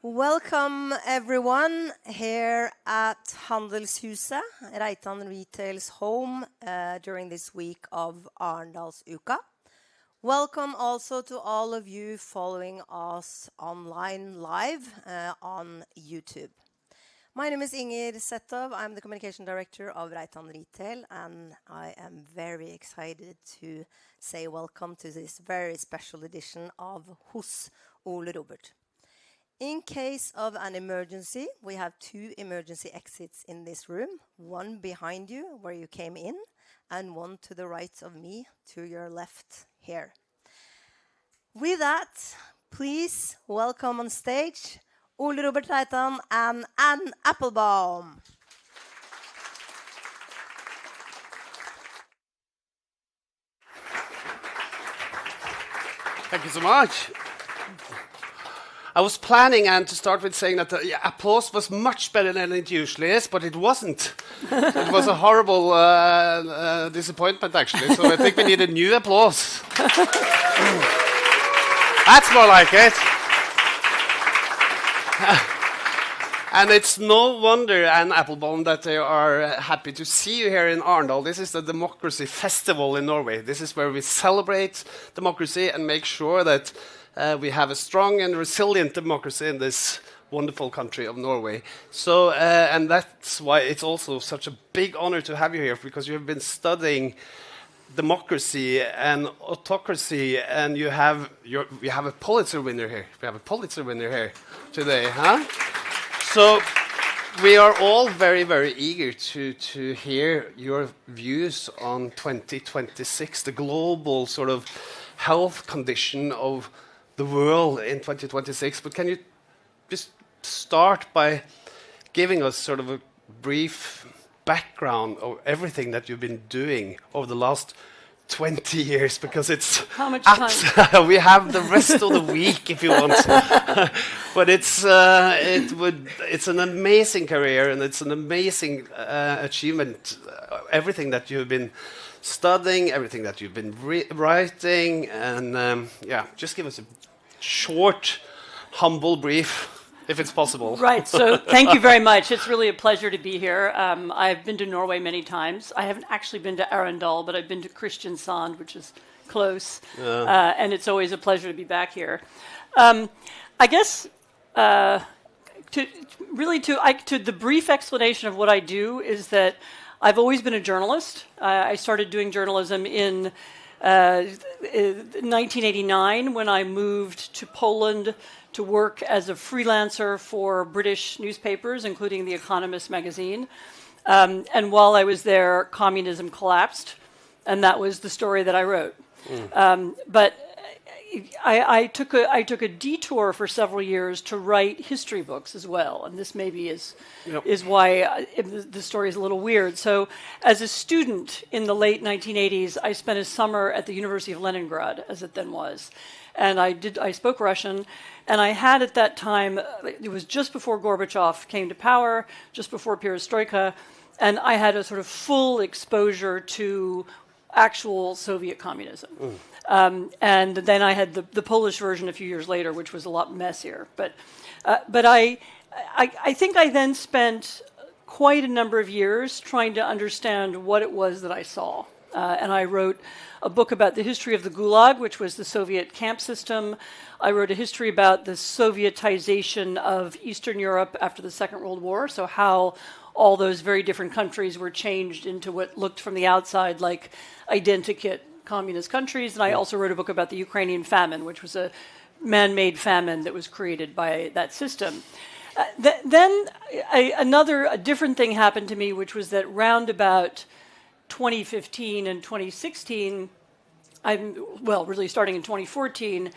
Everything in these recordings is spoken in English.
Welcome everyone here at Handelshuset, Reitan Retail's home during this week of Arendalsuka. Welcome also to all of you following us online live on YouTube. My name is Inger Settov. I'm the Communication Director of Reitan Retail, and I am very excited to say welcome to this very special edition of Hos Ole Robert. In case of an emergency, we have 2 emergency exits in this room, one behind you where you came in, and one to the right of me, to your left here. With that, please welcome on stage Ole Robert Reitan and Anne Applebaum. Thank you so much. I was planning, Anne, to start with saying that the applause was much better than it usually is, but it wasn't. It was a horrible disappointment, actually. So I think we need a new applause. That's more like it. And it's no wonder, Anne Applebaum, that they are happy to see you here in Arendal. This is the Democracy Festival in Norway. This is where we celebrate democracy and make sure that we have a strong and resilient democracy in this wonderful country of Norway. So, and that's why it's also such a big honor to have you here, because you have been studying democracy and autocracy, and you have a Pulitzer winner here. We have a Pulitzer winner here today, huh? So we are all very, very eager to hear your views on 2026, the global sort of health condition of the world in 2026. But can you just start by giving us sort of a brief background of everything that you've been doing over the last 20 years, because it's how much time? We have the rest of the week if you want. But it's an amazing career, and it's an amazing achievement. Everything that you've been studying, everything that you've been writing, and just give us a short, humble brief, if it's possible. Right, so thank you very much. It's really a pleasure to be here. I've been to Norway many times. I haven't actually been to Arendal, but I've been to Kristiansand, which is close. And it's always a pleasure to be back here. I guess the brief explanation of what I do is that I've always been a journalist. I started doing journalism in 1989 when I moved to Poland to work as a freelancer for British newspapers, including The Economist magazine. And while I was there, communism collapsed, and that was the story that I wrote. But I took a detour for several years to write history books as well, and this maybe is why the story is a little weird. So, as a student in the late 1980s, I spent a summer at the University of Leningrad, as it then was, and I spoke Russian, and I had at that time, it was just before Gorbachev came to power, just before Perestroika, and I had a sort of full exposure to actual Soviet communism. And then I had the Polish version a few years later, which was a lot messier. But I think I then spent quite a number of years trying to understand what it was that I saw. And I wrote a book about the history of the Gulag, which was the Soviet camp system. I wrote a history about the Sovietization of Eastern Europe after the Second World War, so how all those very different countries were changed into what looked from the outside like identikit communist countries. And I also wrote a book about the Ukrainian famine, which was a man-made famine that was created by that system. Then a different thing happened to me, which was that round about 2015 and 2016, really starting in 2014,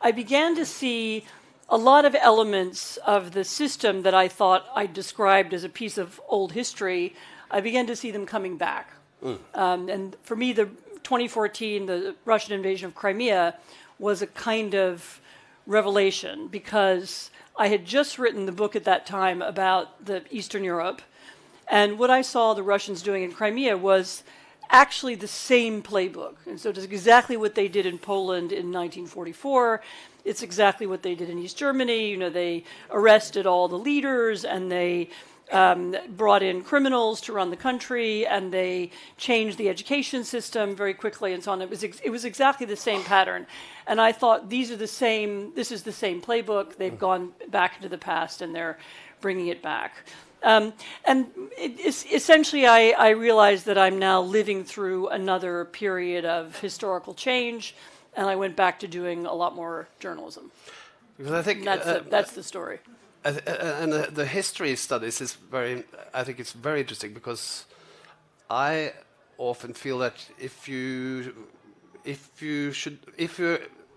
I began to see a lot of elements of the system that I thought I described as a piece of old history. I began to see them coming back. And for me, the 2014, the Russian invasion of Crimea, was a kind of revelation, because I had just written the book at that time about the Eastern Europe, and what I saw the Russians doing in Crimea was actually the same playbook. And so it's exactly what they did in Poland in 1944. It's exactly what they did in East Germany. They arrested all the leaders, and they brought in criminals to run the country, and they changed the education system very quickly, and so on. It was exactly the same pattern. And I thought, this is the same playbook. They've gone back into the past, and they're bringing it back. Essentially, I realized that I'm now living through another period of historical change, and I went back to doing a lot more journalism. Because I think that's the story. And the history studies is I think it's very interesting, because I often feel that if you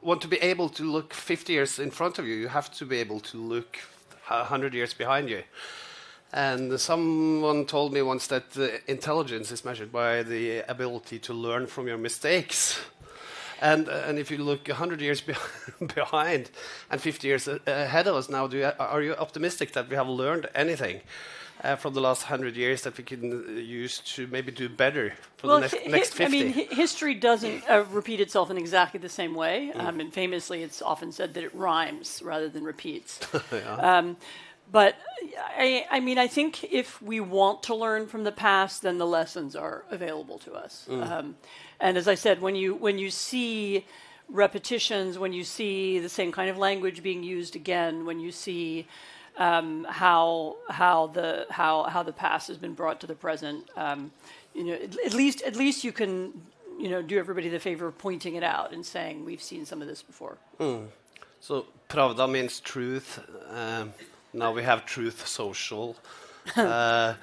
want to be able to look 50 years in front of you, you have to be able to look 100 years behind you. And someone told me once that intelligence is measured by the ability to learn from your mistakes. And if you look 100 years behind and 50 years ahead of us now, are you optimistic that we have learned anything from the last 100 years that we can use to maybe do better for the next 50? I mean, history doesn't repeat itself in exactly the same way. And famously, it's often said that it rhymes rather than repeats. But I think if we want to learn from the past, then the lessons are available to us. And as I said, when you see repetitions, when you see the same kind of language being used again, when you see how the past has been brought to the present, at least you can do everybody the favor of pointing it out and saying we've seen some of this before. So pravda means truth. Now we have Truth Social. In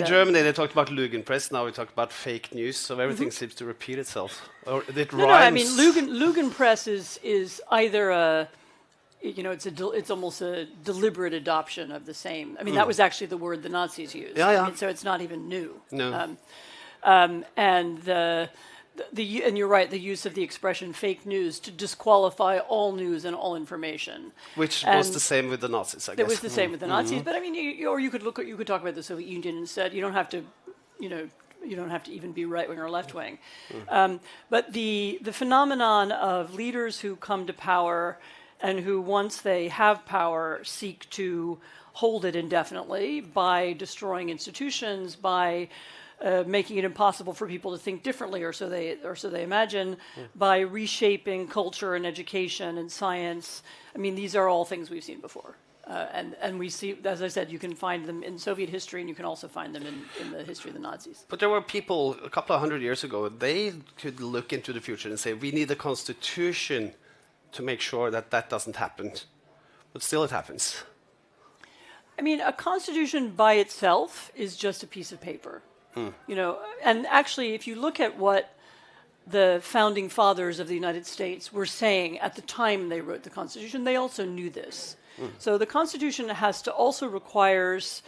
Germany, they talked about Lügenpresse. Now we talk about fake news. So everything seems to repeat itself. Or it rhymes. No, I mean, Lügenpresse is either it's almost a deliberate adoption of the same. I mean, that was actually the word the Nazis used. Yeah. I mean, so it's not even new. No. And you're right, the use of the expression fake news to disqualify all news and all information. Which was the same with the Nazis, I guess. It was the same with the Nazis, but I mean, you could talk about the Soviet Union instead. You don't have to, you don't have to even be right wing or left wing. But the phenomenon of leaders who come to power and who, once they have power, seek to hold it indefinitely by destroying institutions, by making it impossible for people to think differently, or so they imagine, by reshaping culture and education and science. I mean, these are all things we've seen before. And we see, as I said, you can find them in Soviet history, and you can also find them in the history of the Nazis. But there were people a couple of hundred years ago, they could look into the future and say, we need a constitution to make sure that that doesn't happen. But still it happens. I mean, a constitution by itself is just a piece of paper. You know, and actually, if you look at what the founding fathers of the United States were saying at the time they wrote the Constitution, they also knew this. So the Constitution also requires,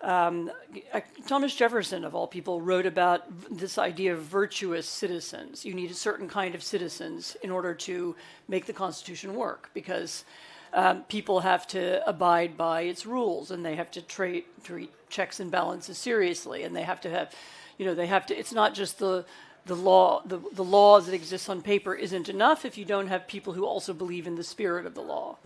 Thomas Jefferson, of all people, wrote about this idea of virtuous citizens. You need a certain kind of citizens in order to make the Constitution work, because people have to abide by its rules, and they have to treat checks and balances seriously, and they have to have, it's not just the law, the laws that exist on paper isn't enough if you don't have people who also believe in the spirit of the law.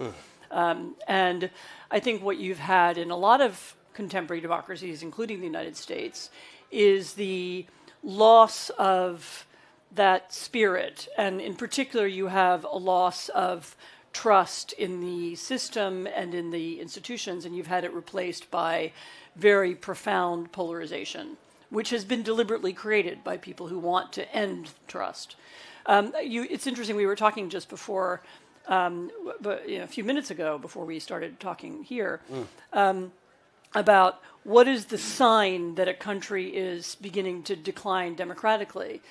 And I think what you've had in a lot of contemporary democracies, including the United States, is the loss of that spirit. And in particular, you have a loss of trust in the system and in the institutions, and you've had it replaced by very profound polarization, which has been deliberately created by people who want to end trust. It's interesting, we were talking just before, a few minutes ago, before we started talking here, about what is the sign that a country is beginning to decline democratically.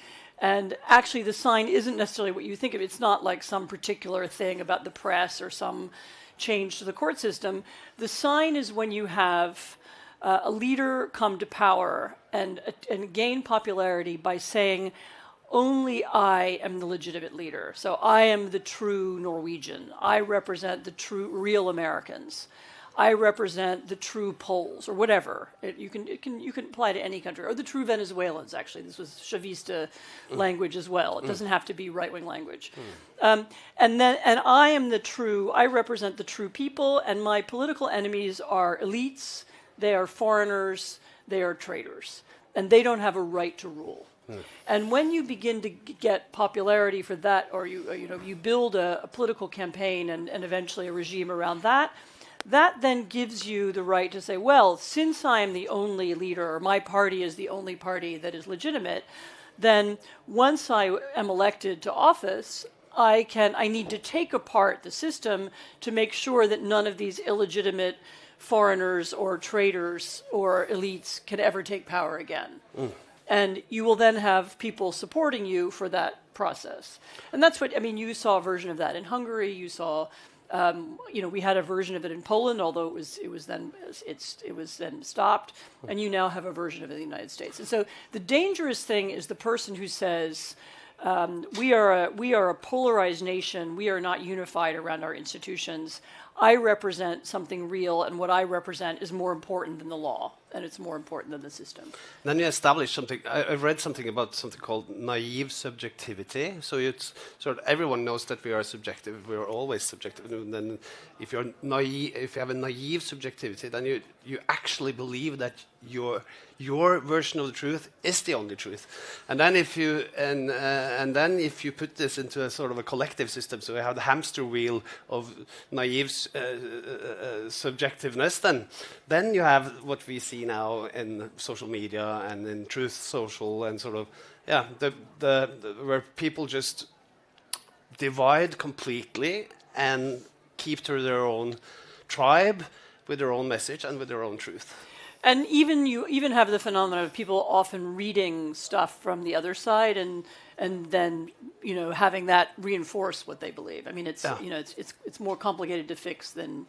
And actually, the sign isn't necessarily what you think of. It's not like some particular thing about the press or some change to the court system. The sign is when you have a leader come to power and gain popularity by saying, only I am the legitimate leader. So I am the true Norwegian. I represent the true, real Americans. I represent the true Poles, or whatever. You can apply to any country, or the true Venezuelans. Actually, this was Chavista language as well. It doesn't have to be right-wing language. And I represent the true people, and my political enemies are elites. They are foreigners. They are traitors, and they don't have a right to rule. And when you begin to get popularity for that, or you build a political campaign and eventually a regime around that, that then gives you the right to say, well, since I am the only leader, or my party is the only party that is legitimate, then once I am elected to office, I need to take apart the system to make sure that none of these illegitimate foreigners or traitors or elites can ever take power again. And you will then have people supporting you for that process. And that's what, you saw a version of that in Hungary. You saw, we had a version of it in Poland, although it was then stopped. And you now have a version of it in the United States. And so the dangerous thing is the person who says, we are a polarized nation. We are not unified around our institutions. I represent something real, and what I represent is more important than the law, and it's more important than the system. Then you establish something. I've read something about something called naive subjectivity. So it's sort of everyone knows that we are subjective. We are always subjective. And then if you're naive, if you have a naive subjectivity, then you actually believe that your version of the truth is the only truth. And then if you if you put this into a sort of a collective system, so you have the hamster wheel of naive subjectiveness, then you have what we see now in social media and in Truth Social, and sort of where people just divide completely and keep to their own tribe with their own message and with their own truth. And you even have the phenomenon of people often reading stuff from the other side and then having that reinforce what they believe. It's more complicated to fix than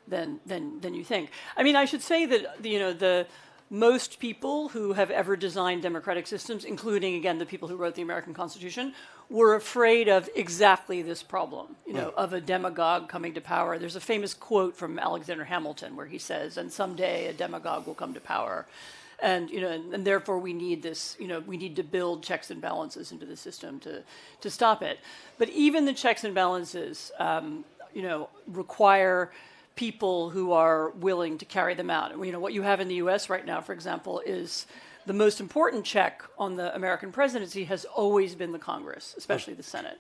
you think. I should say that the most people who have ever designed democratic systems, including again the people who wrote the American Constitution, were afraid of exactly this problem, of a demagogue coming to power. There's a famous quote from Alexander Hamilton where he says, "And someday a demagogue will come to power." And and therefore we need this. We need to build checks and balances into the system to stop it. But even the checks and balances, require people who are willing to carry them out. What you have in the U.S. right now, for example, is the most important check on the American presidency has always been the Congress, especially the Senate,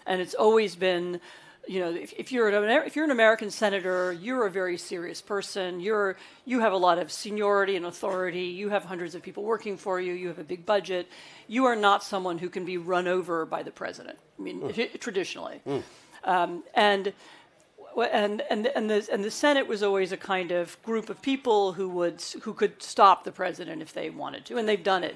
and it's always been if you're an American senator, you're a very serious person. You have a lot of seniority and authority. You have hundreds of people working for you. You have a big budget. You are not someone who can be run over by the president. I mean, traditionally, and the Senate was always a kind of group of people who could stop the president if they wanted to, and they've done it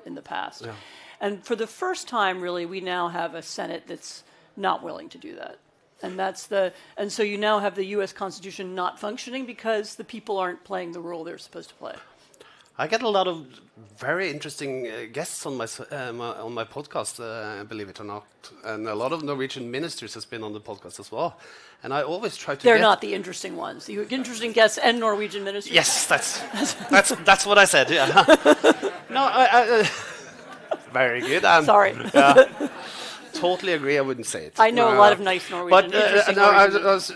in the past. Yeah. And for the first time, really, we now have a Senate that's not willing to do that. And so you now have the U.S. Constitution not functioning because the people aren't playing the role they're supposed to play. I get a lot of very interesting guests on my podcast, believe it or not, and a lot of Norwegian ministers has been on the podcast as well. And I always try to. They're not the interesting ones. You interesting guests and Norwegian ministers. Yes, that's what I said. Yeah. No, very good. Sorry. Totally agree. I wouldn't say it. I know a lot of nice Norwegian. But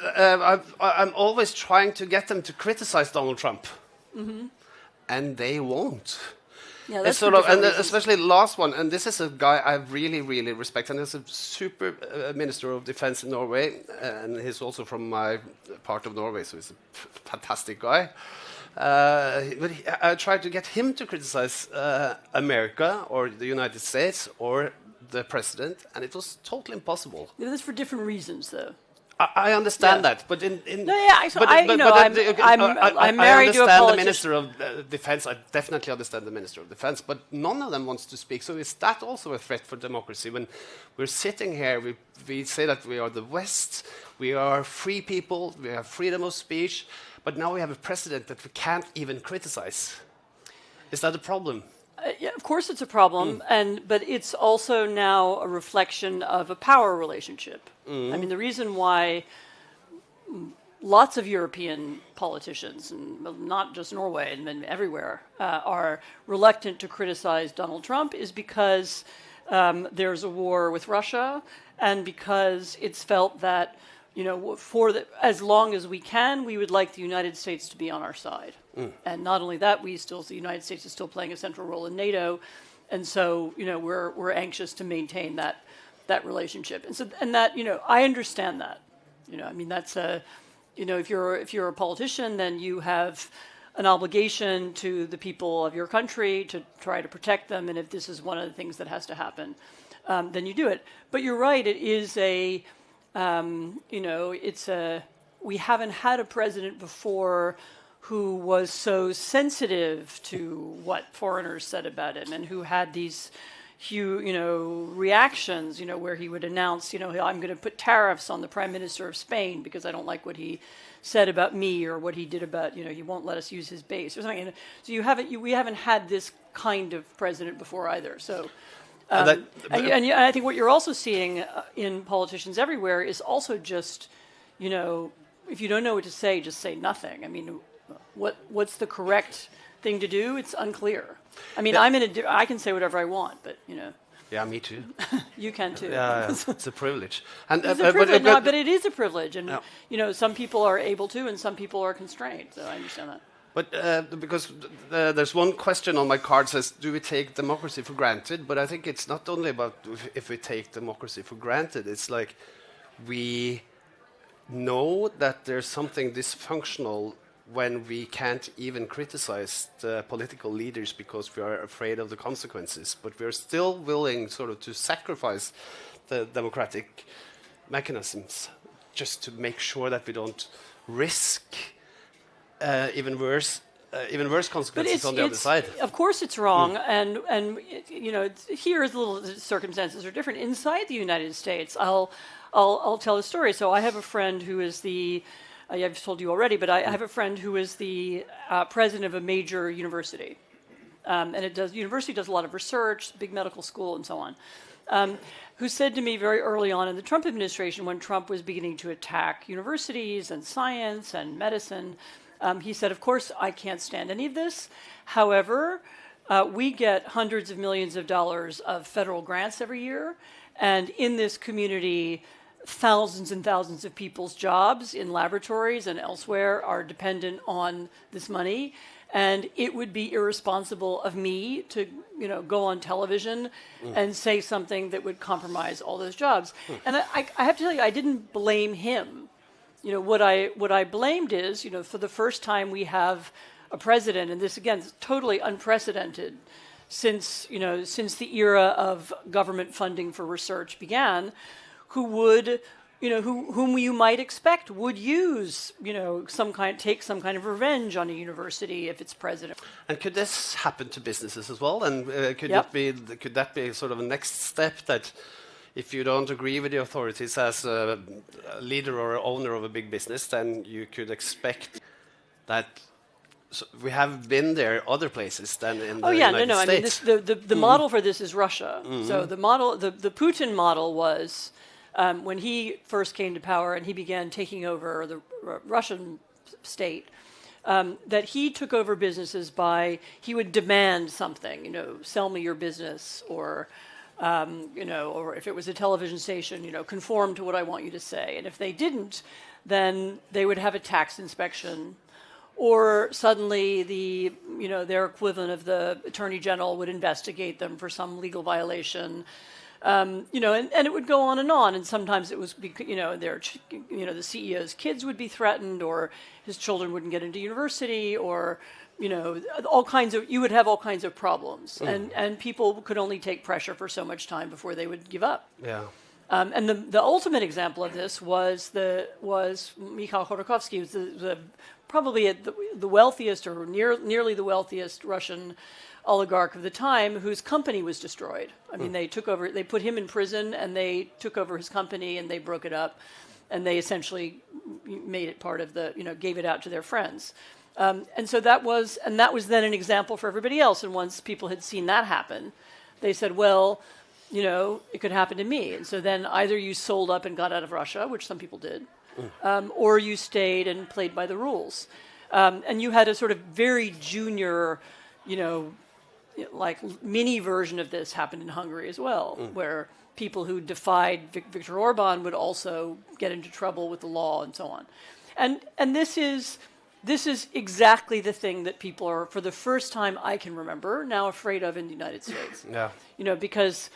I'm always trying to get them to criticize Donald Trump, and they won't. Yeah, that's and especially the last one. And this is a guy I really, really respect, and he's a super minister of defense in Norway, and he's also from my part of Norway, so he's a fantastic guy. But I tried to get him to criticize America or the United States or the president, and it was totally impossible. Yeah, that's for different reasons, though. I understand that, but I'm married to a politician. The Minister of Defense. I definitely understand the Minister of Defense, but none of them wants to speak. So is that also a threat for democracy? When we're sitting here, we say that we are the West, we are free people, we have freedom of speech, but now we have a president that we can't even criticize. Is that a problem? Yeah, of course it's a problem, but it's also now a reflection of a power relationship. I mean, the reason why lots of European politicians, and not just Norway, and everywhere, are reluctant to criticize Donald Trump is because there's a war with Russia, and because it's felt that, as long as we can, we would like the United States to be on our side. And not only that, the United States is still playing a central role in NATO, and so we're anxious to maintain that relationship. And that I understand that. I mean that's if you're a politician, then you have an obligation to the people of your country to try to protect them, and if this is one of the things that has to happen, then you do it. But you're right; it is we haven't had a president before who was so sensitive to what foreigners said about him, and who had these reactions, where he would announce, I'm going to put tariffs on the Prime Minister of Spain because I don't like what he said about me or what he did about, he won't let us use his base or something. So we haven't had this kind of president before either. So, and I think what you're also seeing in politicians everywhere is also just, if you don't know what to say, just say nothing. I mean, what's the correct thing to do? It's unclear. I mean, I can say whatever I want, but Yeah, me too. You can too. Yeah, it's a privilege. And it's a privilege, but it is a privilege, and some people are able to, and some people are constrained. So I understand that. But because there's one question on my card says, do we take democracy for granted? But I think it's not only about if we take democracy for granted. It's like we know that there's something dysfunctional when we can't even criticize the political leaders because we are afraid of the consequences. But we're still willing sort of to sacrifice the democratic mechanisms just to make sure that we don't risk even worse consequences on the other side. Of course, it's wrong, and here the little circumstances are different. Inside the United States, I'll tell a story. So I have a friend who is I've told you already, but I have a friend who is the president of a major university, and university does a lot of research, big medical school, and so on. Who said to me very early on in the Trump administration, when Trump was beginning to attack universities and science and medicine. He said, of course, I can't stand any of this. However, we get hundreds of millions of dollars of federal grants every year. And in this community, thousands and thousands of people's jobs in laboratories and elsewhere are dependent on this money. And it would be irresponsible of me to, go on television and say something that would compromise all those jobs. And I have to tell you, I didn't blame him. What I blamed is, for the first time we have a president, and this again is totally unprecedented since the era of government funding for research began, who would, whom you might expect would use, take some kind of revenge on a university if it's president. And could this happen to businesses as well? And could that be sort of a next step, that if you don't agree with the authorities as a leader or owner of a big business, then you could expect that? So we have been there other places than in the United States. I mean, the model for this is Russia. So the Putin model was when he first came to power and he began taking over the Russian state. That he took over businesses he would demand something, sell me your business, or or if it was a television station, conform to what I want you to say. And if they didn't, then they would have a tax inspection. Or suddenly their equivalent of the attorney general would investigate them for some legal violation, and it would go on, and sometimes it was the CEO's kids would be threatened, or his children wouldn't get into university, or you would have all kinds of problems, and people could only take pressure for so much time before they would give up. Yeah. And the ultimate example of this was Mikhail Khodorkovsky, who was probably the wealthiest or nearly the wealthiest Russian oligarch of the time, whose company was destroyed. I mean, they put him in prison, and they took over his company, and they broke it up, and they essentially made it part of gave it out to their friends. And so that was then an example for everybody else. And once people had seen that happen, they said, well, it could happen to me. And so then either you sold up and got out of Russia, which some people did, or you stayed and played by the rules. And you had a sort of very junior, like mini version of this happened in Hungary as well, where people who defied Viktor Orban would also get into trouble with the law and so on. And this is exactly the thing that people are, for the first time I can remember, now afraid of in the United States. Yeah. Because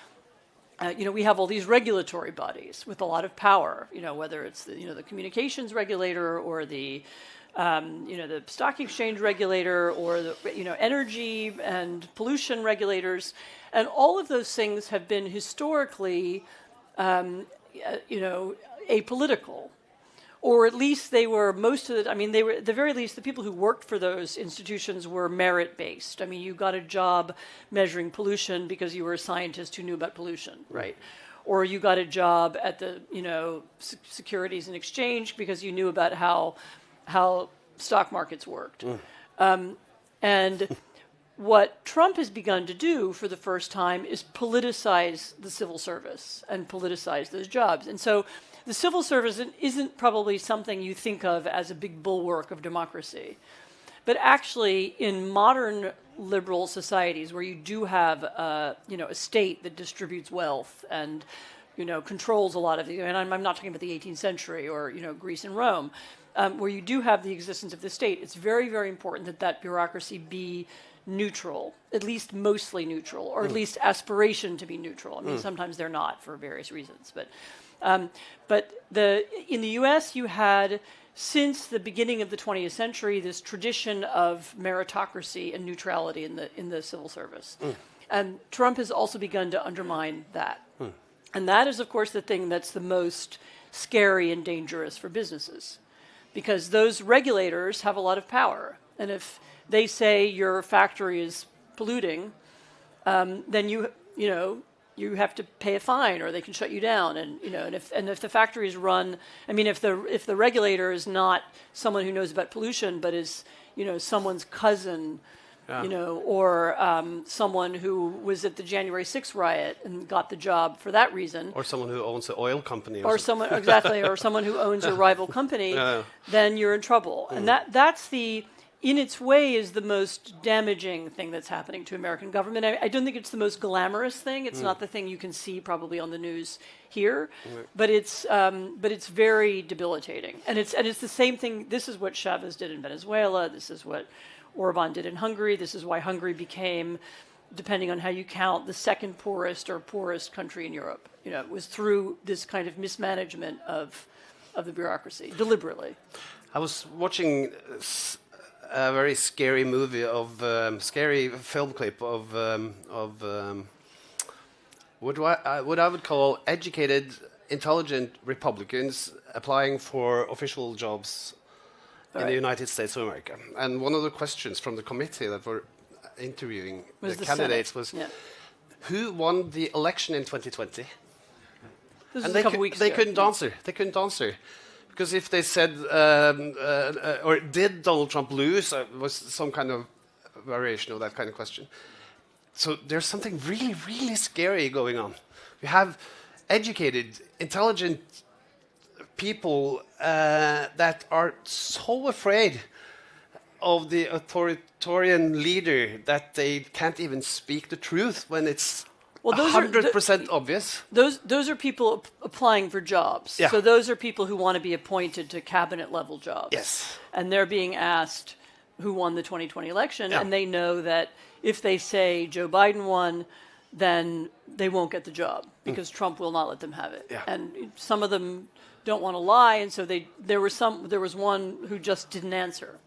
we have all these regulatory bodies with a lot of power. Whether it's the communications regulator, or the stock exchange regulator, or the energy and pollution regulators, and all of those things have been historically apolitical. Or at least they were they were, at the very least, the people who worked for those institutions were merit-based. I mean, you got a job measuring pollution because you were a scientist who knew about pollution, right? Or you got a job at the, Securities and Exchange because you knew about how stock markets worked. And what Trump has begun to do for the first time is politicize the civil service and politicize those jobs. And so the civil service isn't probably something you think of as a big bulwark of democracy. But actually, in modern liberal societies where you do have a state that distributes wealth and controls a lot of and I'm not talking about the 18th century or Greece and Rome, where you do have the existence of the state, it's very, very important that bureaucracy be neutral, at least mostly neutral, or at least aspiration to be neutral. I mean, sometimes they're not for various reasons, but in the U.S. you had, since the beginning of the 20th century, this tradition of meritocracy and neutrality in the civil service, and Trump has also begun to undermine that, and that is, of course, the thing that's the most scary and dangerous for businesses, because those regulators have a lot of power, and if they say your factory is polluting, then you have to pay a fine, or they can shut you down. And if the factory is run, I mean, if the regulator is not someone who knows about pollution, but is someone's cousin, or someone who was at the January 6th riot and got the job for that reason, or someone who owns the oil company, or someone or someone who owns a rival company, then you're in trouble. And that's the in its way, is the most damaging thing that's happening to American government. I don't think it's the most glamorous thing. It's not the thing you can see probably on the news here, but it's very debilitating. And it's the same thing. This is what Chavez did in Venezuela. This is what Orban did in Hungary. This is why Hungary became, depending on how you count, the second poorest or poorest country in Europe. It was through this kind of mismanagement of the bureaucracy, deliberately. I was watching a very scary movie scary film clip of what I would call educated, intelligent Republicans applying for official jobs in the United States of America. And one of the questions from the committee that were interviewing the candidates was, who won the election in 2020? This was a couple weeks ago. They couldn't answer. They couldn't answer. Because if they said, or did Donald Trump lose, was some kind of variation of that kind of question. So there's something really, really scary going on. We have educated, intelligent people that are so afraid of the authoritarian leader that they can't even speak the truth when it's 100% obvious. Those are people applying for jobs. Yeah. So those are people who want to be appointed to cabinet level jobs. Yes. And they're being asked who won the 2020 election, and they know that if they say Joe Biden won, then they won't get the job because Trump will not let them have it. Yeah. And some of them don't want to lie, and so there was one who just didn't answer.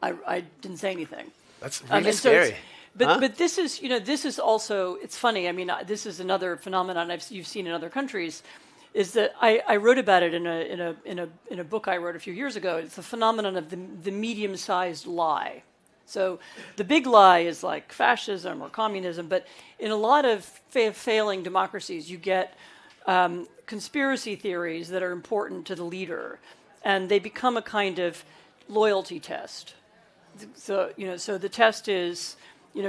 I didn't say anything. That's really scary. But this is also, it's funny. I mean, this is another phenomenon you've seen in other countries. Is that I wrote about it in a book I wrote a few years ago. It's the phenomenon of the medium-sized lie. So the big lie is like fascism or communism, but in a lot of failing democracies, you get conspiracy theories that are important to the leader, and they become a kind of loyalty test. So the test is,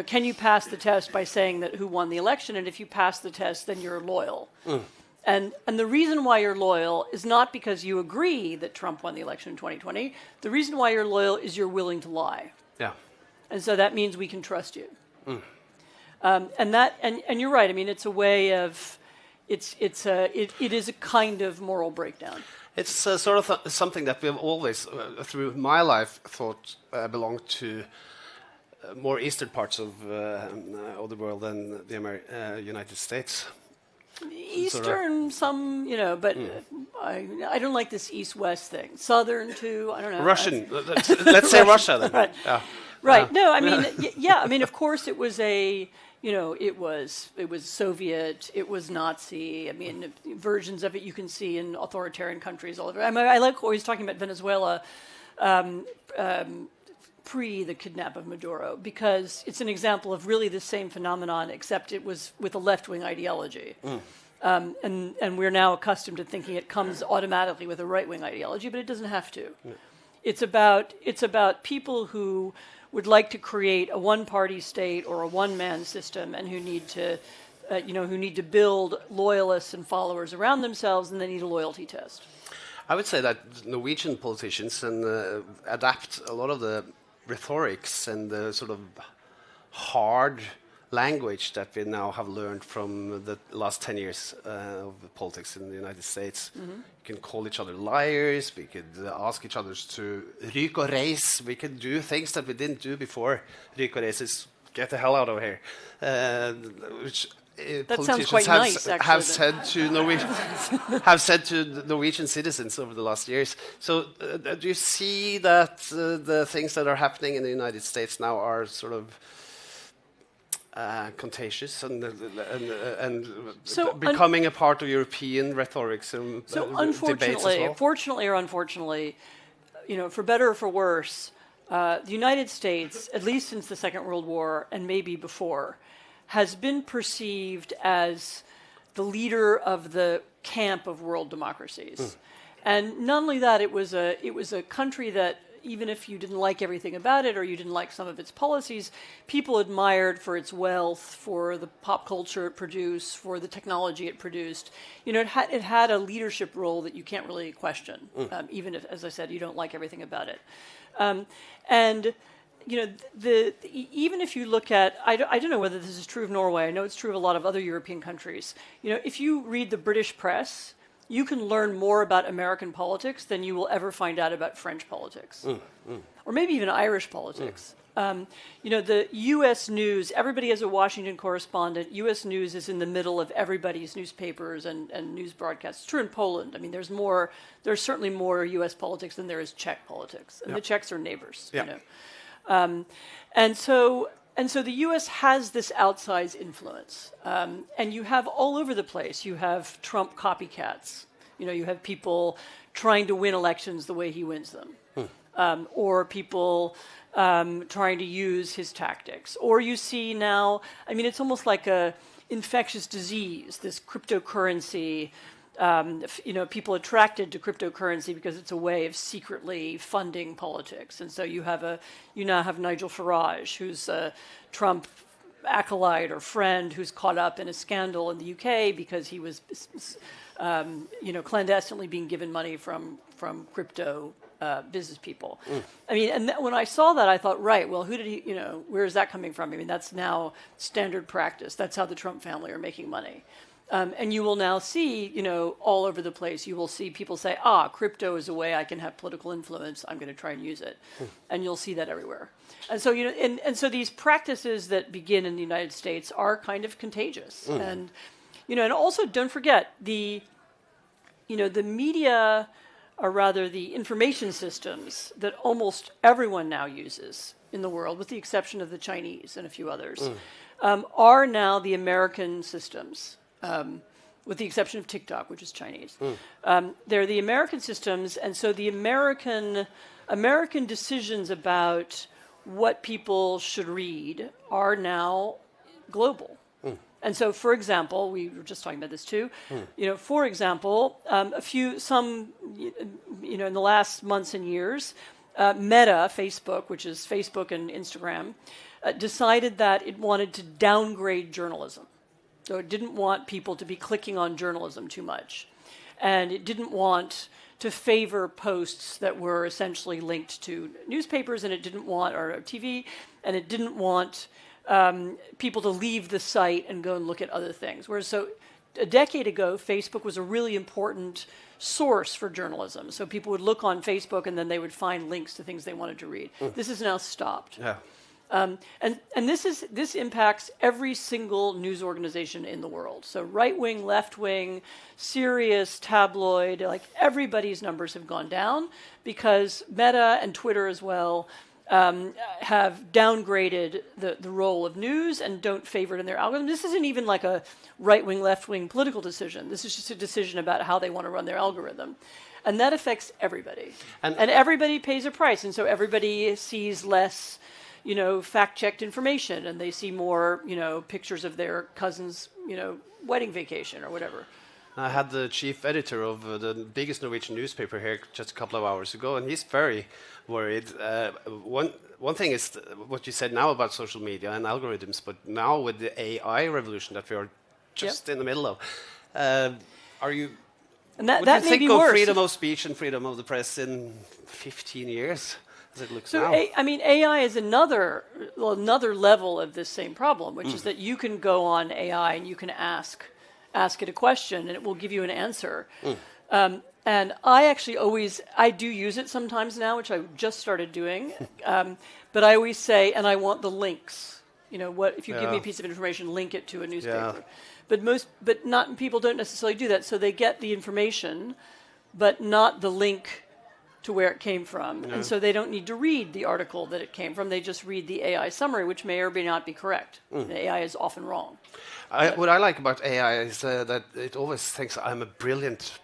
can you pass the test by saying that who won the election? And if you pass the test, then you're loyal. And the reason why you're loyal is not because you agree that Trump won the election in 2020. The reason why you're loyal is you're willing to lie. Yeah. And so that means we can trust you. And you're right. I mean, it's a way of, it is a kind of moral breakdown. It's sort of something that we've always, through my life, thought belonged to more eastern parts of the world than the United States. Eastern, some, but I don't like this east-west thing. Southern, too, I don't know. Russian. Let's say Russia, then. Right. Yeah. Right. No, I mean, I mean, of course, it was it was Soviet, it was Nazi. I mean, versions of it you can see in authoritarian countries all over. I mean, I like always talking about Venezuela pre the kidnap of Maduro, because it's an example of really the same phenomenon, except it was with a left-wing ideology. And we're now accustomed to thinking it comes automatically with a right-wing ideology, but it doesn't have to. No. It's about people who would like to create a one-party state or a one-man system, and who need to build loyalists and followers around themselves, and they need a loyalty test. I would say that Norwegian politicians adapt a lot of the rhetorics and the sort of hard language that we now have learned from the last 10 years of politics in the United States. Mm-hmm. We can call each other liars, we could ask each other to ryk og reis, we could do things that we didn't do before. Ryk og reis is get the hell out of here. Which politicians have said to Norwegian citizens over the last years. So do you see that the things that are happening in the United States now are sort of contagious and becoming a part of European rhetorics and debates as well? Fortunately or unfortunately, for better or for worse, the United States, at least since the Second World War and maybe before, has been perceived as the leader of the camp of world democracies. And not only that, it was a country that even if you didn't like everything about it or you didn't like some of its policies, people admired for its wealth, for the pop culture it produced, for the technology it produced. You know, it had a leadership role that you can't really question, even if, as I said, you don't like everything about it. And you know, even if you look at, I don't know whether this is true of Norway. I know it's true of a lot of other European countries. You know, if you read the British press, you can learn more about American politics than you will ever find out about French politics, or maybe even Irish politics. You know, the U.S. news, everybody has a Washington correspondent. U.S. news is in the middle of everybody's newspapers and news broadcasts. It's true in Poland. I mean, there's certainly more U.S. politics than there is Czech politics. And the Czechs are neighbors, you know. And so the U.S. has this outsized influence, and you have all over the place. You have Trump copycats. You know, you have people trying to win elections the way he wins them, or people trying to use his tactics. Or you see now, I mean, it's almost like a infectious disease, this cryptocurrency. You know, people attracted to cryptocurrency because it's a way of secretly funding politics. And so you now have Nigel Farage, who's a Trump acolyte or friend who's caught up in a scandal in the UK because he was, you know, clandestinely being given money from crypto business people. I mean, and when I saw that, I thought, right, well, who did he, you know, where is that coming from? I mean, that's now standard practice. That's how the Trump family are making money. And you will now see, you know, all over the place, you will see people say, crypto is a way I can have political influence. I'm going to try and use it. And you'll see that everywhere. And so, you know, and so these practices that begin in the United States are kind of contagious. And, you know, and also don't forget the media, or rather the information systems that almost everyone now uses in the world, with the exception of the Chinese and a few others, are now the American systems. With the exception of TikTok, which is Chinese. They're the American systems, and so the American decisions about what people should read are now global. And so, for example, we were just talking about this too. You know, for example, you know, in the last months and years, Meta, Facebook, which is Facebook and Instagram, decided that it wanted to downgrade journalism. So it didn't want people to be clicking on journalism too much. And it didn't want to favor posts that were essentially linked to newspapers, and it didn't want, or TV, and it didn't want people to leave the site and go and look at other things. Whereas so a decade ago, Facebook was a really important source for journalism. So people would look on Facebook and then they would find links to things they wanted to read. This has now stopped. Yeah. And this impacts every single news organization in the world. So right-wing, left-wing, serious, tabloid, like everybody's numbers have gone down because Meta and Twitter as well have downgraded the role of news and don't favor it in their algorithm. This isn't even like a right-wing, left-wing political decision. This is just a decision about how they want to run their algorithm. And that affects everybody. And everybody pays a price. And so everybody sees less, you know, fact-checked information, and they see more, you know, pictures of their cousin's, you know, wedding vacation or whatever. I had the chief editor of the biggest Norwegian newspaper here just a couple of hours ago, and he's very worried. One thing is what you said now about social media and algorithms, but now with the AI revolution that we are just in the middle of, are you? And that what do you may think be of worse. freedom of speech and freedom of the press in 15 years? As it looks so now? I mean, AI is another level of this same problem, which is that you can go on AI and you can ask it a question and it will give you an answer. And I actually I do use it sometimes now, which I just started doing. But I always say, and I want the links. You know, if you give me a piece of information, link it to a newspaper. But not people don't necessarily do that. So they get the information, but not the link to where it came from. And so they don't need to read the article that it came from. They just read the AI summary, which may or may not be correct. The AI is often wrong. What I like about AI is that it always thinks I'm a brilliant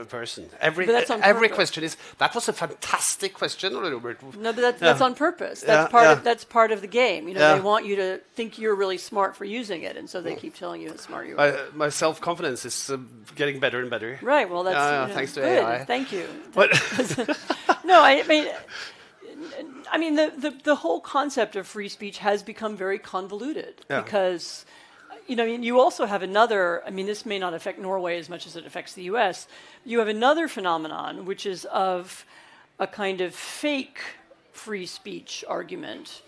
person. Every question is, that was a fantastic question, Robert. No, but that's on purpose. That's part of the game. You know, they want you to think you're really smart for using it, and so they keep telling you how smart you are. My self-confidence is getting better and better. Right. Well, that's thanks to good. AI. Thank you. But no, I mean, I mean, the whole concept of free speech has become very convoluted because, you also have another, I mean, this may not affect Norway as much as it affects the US. You have another phenomenon, which is of a kind of fake free speech argument,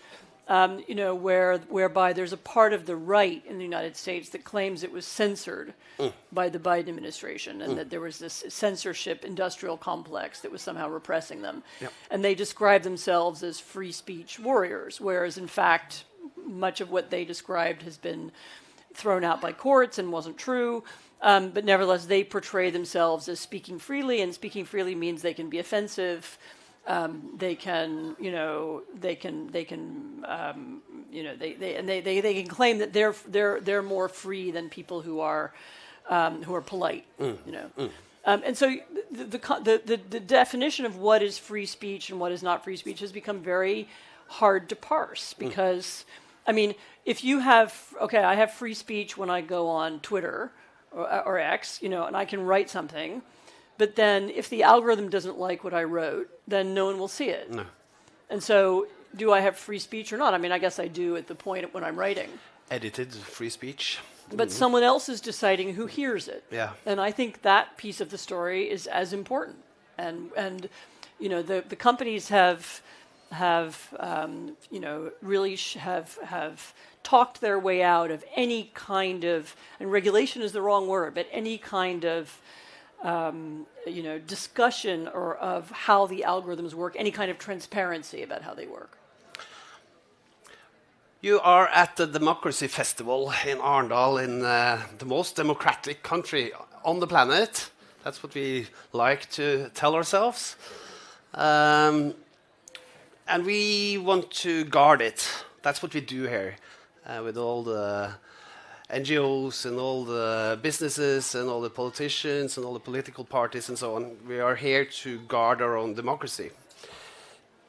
whereby there's a part of the right in the United States that claims it was censored by the Biden administration and that there was this censorship industrial complex that was somehow repressing them. Yep. And they describe themselves as free speech warriors, whereas in fact, much of what they described has been thrown out by courts and wasn't true. But nevertheless, they portray themselves as speaking freely, and speaking freely means they can be offensive. They can claim that they're more free than people who are polite. And so the definition of what is free speech and what is not free speech has become very hard to parse because, I mean, if you have I have free speech when I go on Twitter or X, and I can write something. But then if the algorithm doesn't like what I wrote, then no one will see it. No. And so do I have free speech or not? I mean, I guess I do at the point when I'm writing. Edited free speech. But someone else is deciding who hears it. Yeah. And I think that piece of the story is as important. And the companies have talked their way out of any kind of, and regulation is the wrong word, but any kind of discussion or of how the algorithms work, any kind of transparency about how they work. You are at the Democracy Festival in Arendal, in the most democratic country on the planet. That's what we like to tell ourselves. And we want to guard it. That's what we do here with all the NGOs and all the businesses and all the politicians and all the political parties and so on. We are here to guard our own democracy.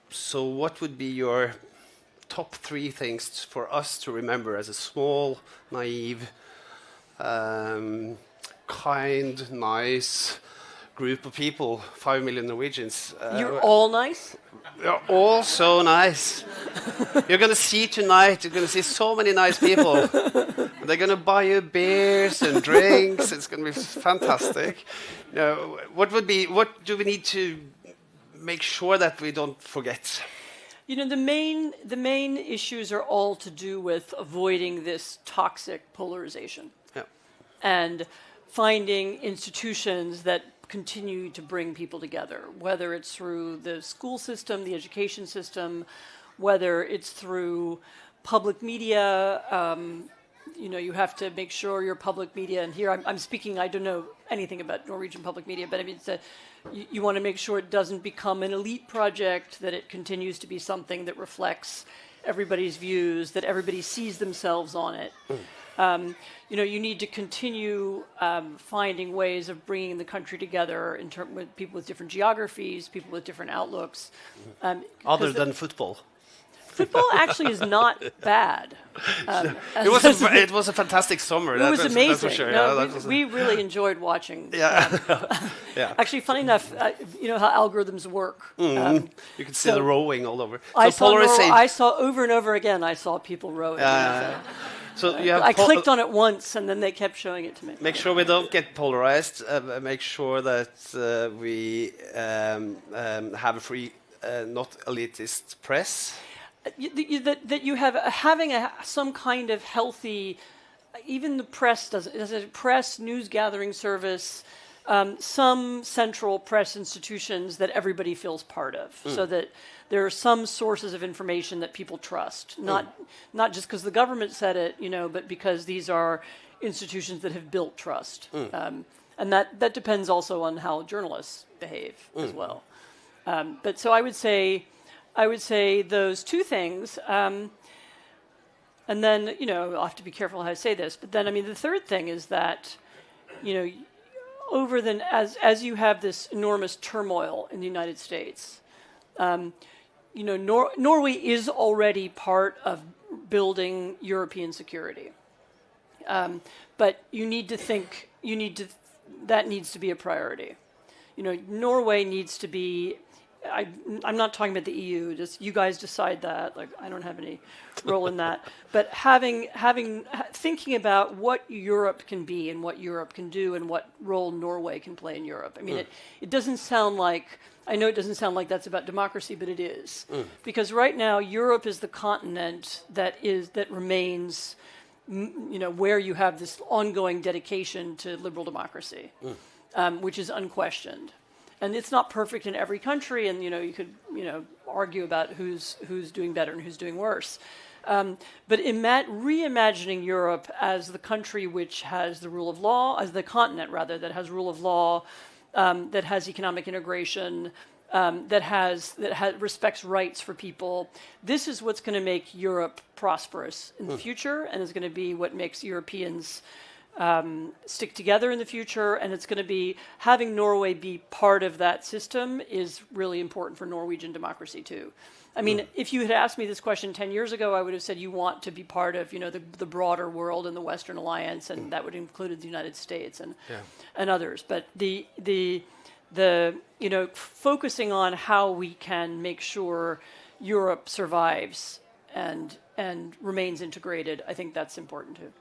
So what would be your top 3 things for us to remember as a small, naive, kind, nice group of people, 5 million Norwegians? You're all nice? You're all so nice. You're going to see tonight, you're going to see so many nice people. They're going to buy you beers and drinks. It's going to be fantastic. What do we need to make sure that we don't forget? The main issues are all to do with avoiding this toxic polarization. Yeah. And finding institutions that continue to bring people together, whether it's through the school system, the education system, whether it's through public media. You have to make sure your public media, and here I'm speaking, I don't know anything about Norwegian public media, but I mean, you want to make sure it doesn't become an elite project, that it continues to be something that reflects everybody's views, that everybody sees themselves on it. You need to continue finding ways of bringing the country together with people with different geographies, people with different outlooks. Other than football. Football actually is not bad. It was a fantastic summer. It was amazing. That's for sure. No, we really enjoyed watching. Yeah. Actually, funny enough, how algorithms work. You can see the rowing all over. I saw over and over again. I saw people rowing. So I clicked on it once, and then they kept showing it to me. Make sure we don't get polarized. Make sure that we have a free, not elitist press. That you have having some kind of healthy, even the press does a press news gathering service, some central press institutions that everybody feels part of, so that there are some sources of information that people trust, not just because the government said it, but because these are institutions that have built trust, and that depends also on how journalists behave as well. But so I would say those 2 things, and then I'll have to be careful how I say this. But then the third thing is that as you have this enormous turmoil in the United States, Norway is already part of building European security, but that needs to be a priority. Norway needs to be I'm not talking about the EU. Just you guys decide that. Like I don't have any role in that. But thinking about what Europe can be and what Europe can do and what role Norway can play in Europe. I mean, it doesn't sound like. I know it doesn't sound like that's about democracy, but it is. Because right now Europe is the continent that remains, where you have this ongoing dedication to liberal democracy, which is unquestioned. And it's not perfect in every country, and you could argue about who's doing better and who's doing worse. But reimagining Europe as the country which has the rule of law, as the continent rather that has rule of law, that has economic integration, that respects rights for people. This is what's going to make Europe prosperous in the future, and is going to be what makes Europeans stick together in the future. And it's going to be having Norway be part of that system is really important for Norwegian democracy too. I mean, if you had asked me this question 10 years ago, I would have said you want to be part of, the broader world and the Western Alliance, and that would include the United States and others. But the focusing on how we can make sure Europe survives and remains integrated, I think that's important too.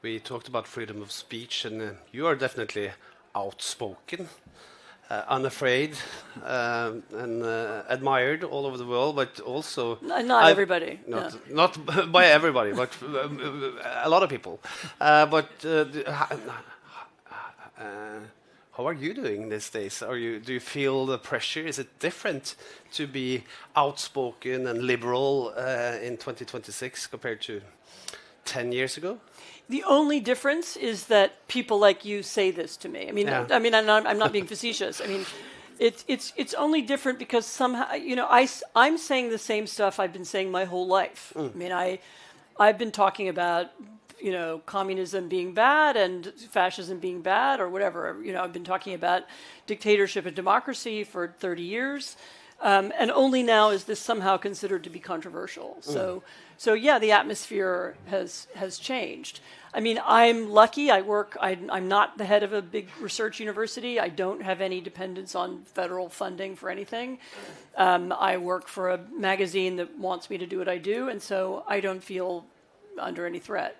We talked about freedom of speech, and you are definitely outspoken. Unafraid and admired all over the world, but also not everybody. Not by everybody, but a lot of people. But how are you doing these days? Do you feel the pressure? Is it different to be outspoken and liberal in 2026 compared to 10 years ago? The only difference is that people like you say this to me. I mean, I'm not being facetious. I mean, it's only different because somehow, I'm saying the same stuff I've been saying my whole life. I mean, I've been talking about, communism being bad and fascism being bad or whatever. I've been talking about dictatorship and democracy for 30 years. And only now is this somehow considered to be controversial. So yeah, the atmosphere has changed. I mean, I'm lucky. I'm not the head of a big research university. I don't have any dependence on federal funding for anything. I work for a magazine that wants me to do what I do, and so I don't feel under any threat.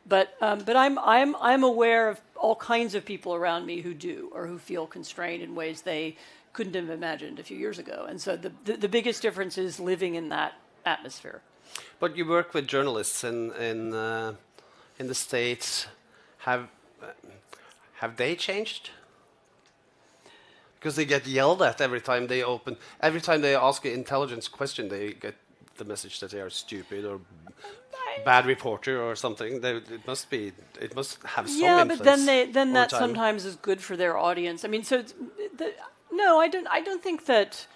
But I'm aware of all kinds of people around me who do, or who feel constrained in ways they couldn't have imagined a few years ago. And so the biggest difference is living in that atmosphere. But you work with journalists in the States. Have they changed? Because they get yelled at every time they ask an intelligence question, they get the message that they are stupid or bad reporter or something. It must have some influence. Yeah, but then that sometimes is good for their audience. I mean, so no, I don't think that.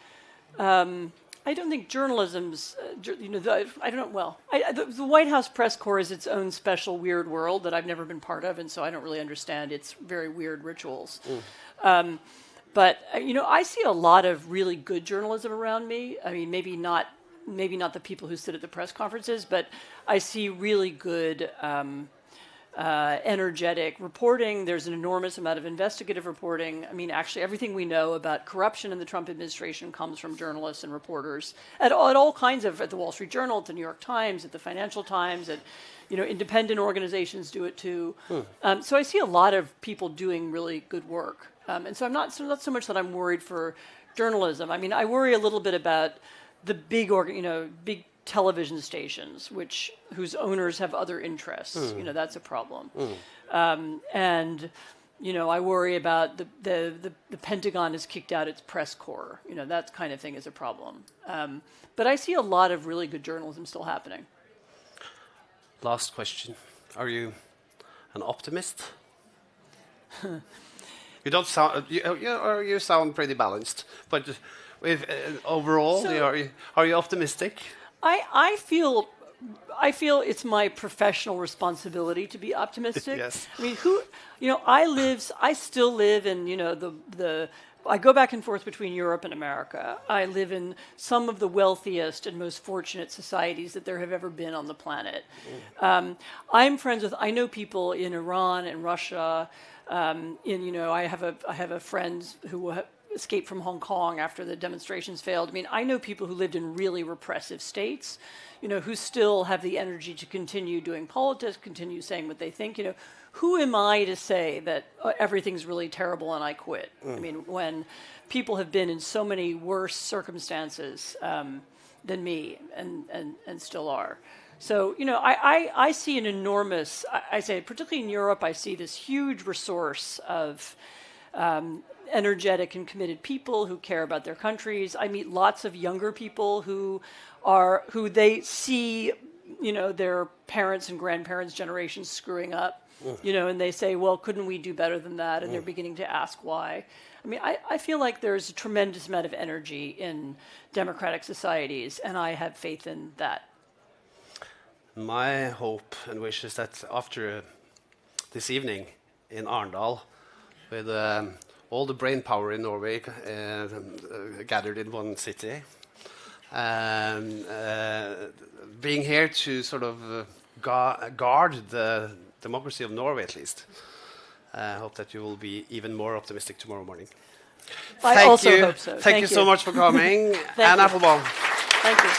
I don't think journalism's. I don't know. Well, the White House press corps is its own special weird world that I've never been part of, and so I don't really understand its very weird rituals. But I see a lot of really good journalism around me. I mean, maybe not the people who sit at the press conferences, but I see really good. Energetic reporting. There's an enormous amount of investigative reporting. I mean, actually, everything we know about corruption in the Trump administration comes from journalists and reporters at all kinds of, at the Wall Street Journal, at the New York Times, at the Financial Times, at independent organizations do it too. So I see a lot of people doing really good work, and so I'm not so much that I'm worried for journalism. I mean, I worry a little bit about the big television stations, whose owners have other interests. That's a problem. And I worry about the Pentagon has kicked out its press corps. That kind of thing is a problem. But I see a lot of really good journalism still happening. Last question: are you an optimist? You don't sound. You sound pretty balanced, but overall, are you optimistic? I feel it's my professional responsibility to be optimistic. Yes. I mean, I still live in, I go back and forth between Europe and America. I live in some of the wealthiest and most fortunate societies that there have ever been on the planet. I know people in Iran and Russia. I have a friend escaped from Hong Kong after the demonstrations failed. I mean, I know people who lived in really repressive states, who still have the energy to continue doing politics, continue saying what they think. Who am I to say that everything's really terrible and I quit? I mean, when people have been in so many worse circumstances than me and still are. So, I see an enormous, I say, particularly in Europe, I see this huge resource of energetic and committed people who care about their countries. I meet lots of younger people who they see, their parents and grandparents' generations screwing up, and they say, well, couldn't we do better than that? And they're beginning to ask why. I mean, I feel like there's a tremendous amount of energy in democratic societies, and I have faith in that. My hope and wish is that after this evening in Arendal, with all the brain power in Norway gathered in one city, being here to sort of guard the democracy of Norway at least, I hope that you will be even more optimistic tomorrow morning. I also hope so. Thank you so much for coming. Anne Applebaum. Thank you.